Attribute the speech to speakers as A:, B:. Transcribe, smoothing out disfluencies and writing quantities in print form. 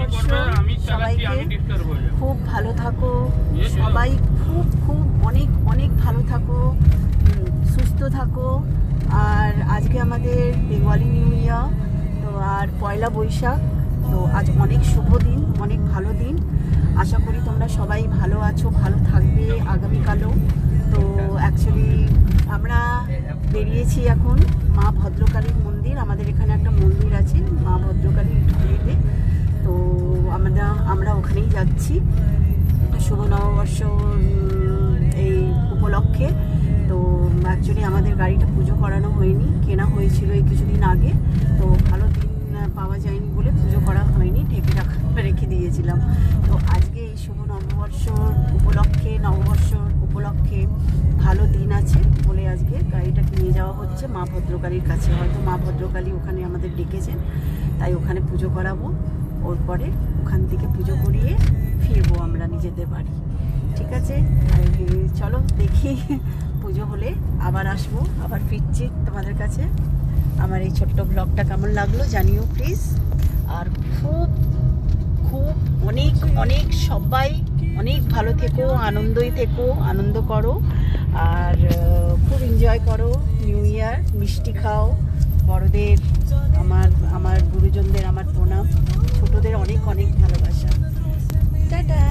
A: নববর্ষ। সবাইকে খুব ভালো থাকো, সবাই খুব খুব অনেক অনেক ভালো থাকো, সুস্থ থাকো। আর আজকে আমাদের বেঙ্গলি নিউ ইয়ার, তো আর পয়লা বৈশাখ। তো আজ অনেক শুভ দিন, অনেক ভালো দিন। আশা করি তোমরা সবাই ভালো আছো, ভালো থাকবে আগামীকালও। তো অ্যাকচুয়ালি আমরা বেরিয়েছি এখন মা ভদ্রকালীর মন্দির। আমাদের এখানে একটা মন্দির আছে মা ভদ্রকালীর ঢালিতে, তো আমরা ওখানেই যাচ্ছি শুভ নববর্ষ এই উপলক্ষে। তো অ্যাকচুয়ালি আমাদের গাড়িটা পুজো করানো হয়নি, কেনা হয়েছিল এই কিছুদিন আগে। তো ভালো দিন পাওয়া যায়নি বলে পুজো করা হয়নি, ঢেকে রেখে দিয়েছিলাম। তো আজকে এই শুভ নববর্ষর উপলক্ষে ভালো দিন আছে বলে আজকে গাড়িটাকে নিয়ে যাওয়া হচ্ছে মা ভদ্রকালীর কাছে। হয়তো মা ভদ্রকালী ওখানে আমাদের ডেকেছেন, তাই ওখানে পুজো করাবো। ওর পরে ওখান থেকে পুজো করিয়ে ফিরবো আমরা নিজেদের বাড়ি। ঠিক আছে, চলো দেখি পুজো হলে আবার আসবো, আবার ফিরছি তোমাদের কাছে। আমার এই ছোট্ট ব্লগটা কেমন লাগলো জানিও প্লিজ। আর খুব খুব অনেক অনেক সবাই অনেক ভালো থেকো, আনন্দই থেকো, আনন্দ করো, আর খুব এনজয় করো নিউ ইয়ার। মিষ্টি খাও, বড়দের আমার গুরুজনদের আমার প্রণাম, ছোটদের অনেক অনেক ভালোবাসা। টাটা।